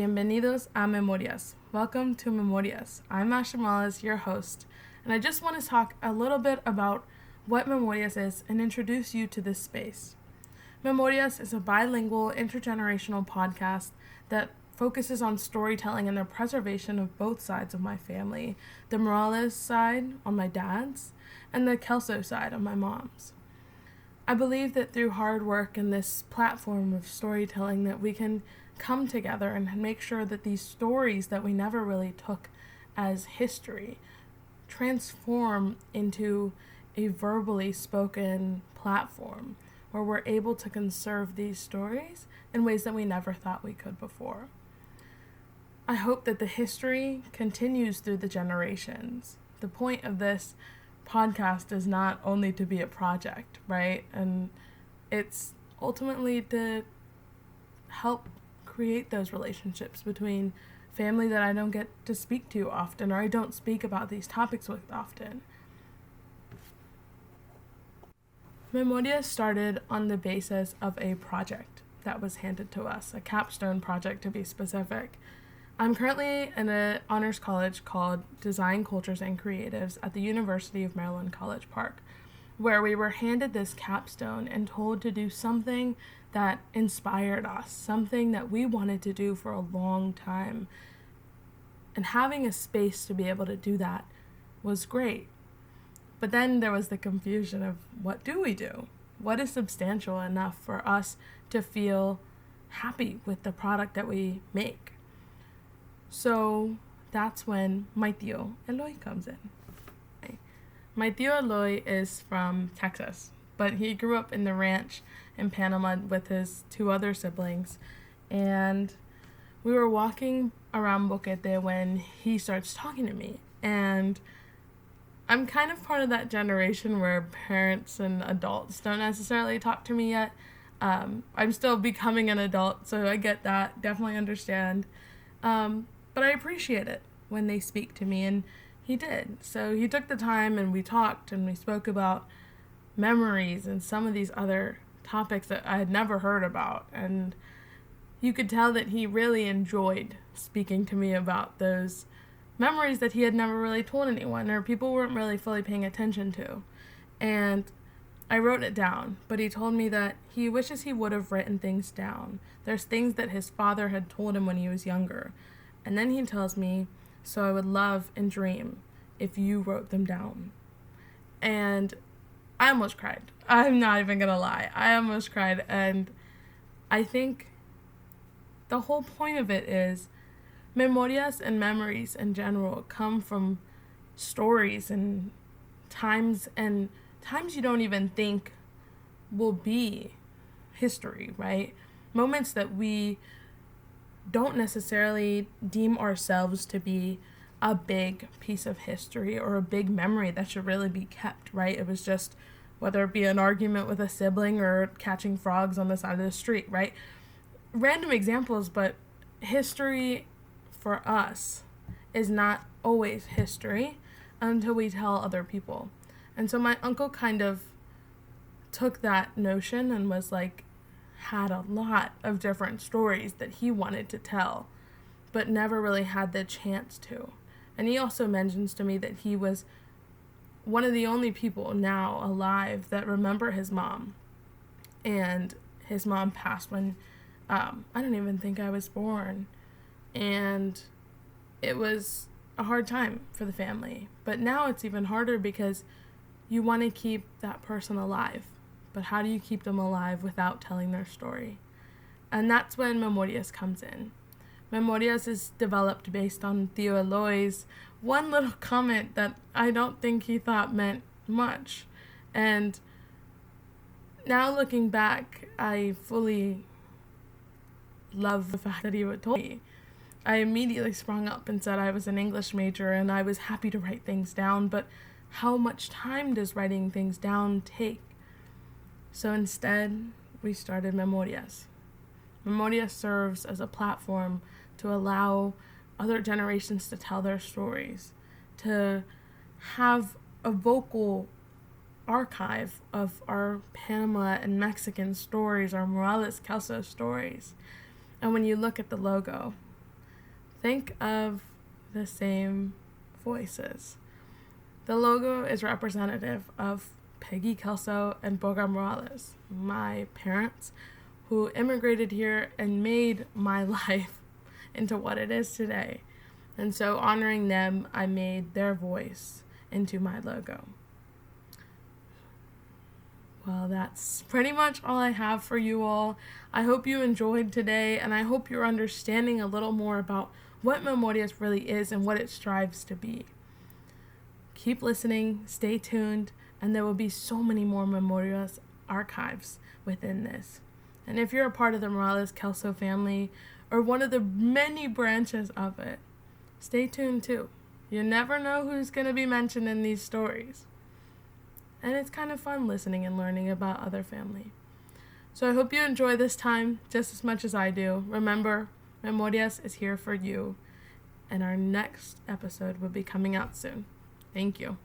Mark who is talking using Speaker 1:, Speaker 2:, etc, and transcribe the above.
Speaker 1: Bienvenidos a Memorias. Welcome to Memorias. I'm Asha Morales, your host, and I just want to talk a little bit about what Memorias is and introduce you to this space. Memorias is a bilingual, intergenerational podcast that focuses on storytelling and the preservation of both sides of my family, the Morales side on my dad's and the Kelso side on my mom's. I believe that through hard work and this platform of storytelling that we can come together and make sure that these stories that we never really took as history transform into a verbally spoken platform where we're able to conserve these stories in ways that we never thought we could before. I hope that the history continues through the generations. The point of this podcast is not only to be a project, right? And it's ultimately to help create those relationships between family that I don't get to speak to often, or I don't speak about these topics with often. Memorias started on the basis of a project that was handed to us, a capstone project to be specific. I'm currently in an honors college called Design, Cultures, and Creatives at the University of Maryland, College Park, where we were handed this capstone and told to do something that inspired us, something that we wanted to do for a long time. And having a space to be able to do that was great. But then there was the confusion of what do we do? What is substantial enough for us to feel happy with the product that we make? So that's when my Tio Eloy comes in. My Tio Eloy is from Texas, but he grew up in the ranch in Panama with his two other siblings. And we were walking around Boquete when he starts talking to me. And I'm kind of part of that generation where parents and adults don't necessarily talk to me yet. I'm still becoming an adult, so I get that, definitely understand. But I appreciate it when they speak to me, and he did. So he took the time and we talked and we spoke about memories and some of these other topics that I had never heard about. And you could tell that he really enjoyed speaking to me about those memories that he had never really told anyone or people weren't really fully paying attention to. And I wrote it down, but he told me that he wishes he would have written things down. There's things that his father had told him when he was younger. And then he tells me, so I would love and dream if you wrote them down. And I almost cried. I'm not even gonna lie. I almost cried. And I think the whole point of it is memorias and memories in general come from stories and times you don't even think will be history, right? Moments that we don't necessarily deem ourselves to be a big piece of history or a big memory that should really be kept, right? It was just, whether it be an argument with a sibling or catching frogs on the side of the street, right? Random examples, but history for us is not always history until we tell other people. And so my uncle kind of took that notion and was like, had a lot of different stories that he wanted to tell, but never really had the chance to. And he also mentions to me that he was one of the only people now alive that remember his mom. And his mom passed when I don't even think I was born. And it was a hard time for the family. But now it's even harder because you want to keep that person alive. But how do you keep them alive without telling their story? And that's when Memorias comes in. Memorias is developed based on Tio Eloy's one little comment that I don't think he thought meant much. And now looking back, I fully love the fact that he would told me. I immediately sprung up and said I was an English major and I was happy to write things down, but how much time does writing things down take? So instead, we started Memorias. Memorias serves as a platform to allow other generations to tell their stories, to have a vocal archive of our Panama and Mexican stories, our Morales Kelso stories. And when you look at the logo, think of the same voices. The logo is representative of Peggy Kelso and Boga Morales, my parents, who immigrated here and made my life into what it is today. And so honoring them, I made their voice into my logo. Well, that's pretty much all I have for you all. I hope you enjoyed today, and I hope you're understanding a little more about what Memorias really is and what it strives to be. Keep listening, stay tuned, and there will be so many more Memorias archives within this. And if you're a part of the Morales Kelso family, or one of the many branches of it, stay tuned too. You never know who's going to be mentioned in these stories. And it's kind of fun listening and learning about other family. So I hope you enjoy this time just as much as I do. Remember, Memorias is here for you. And our next episode will be coming out soon. Thank you.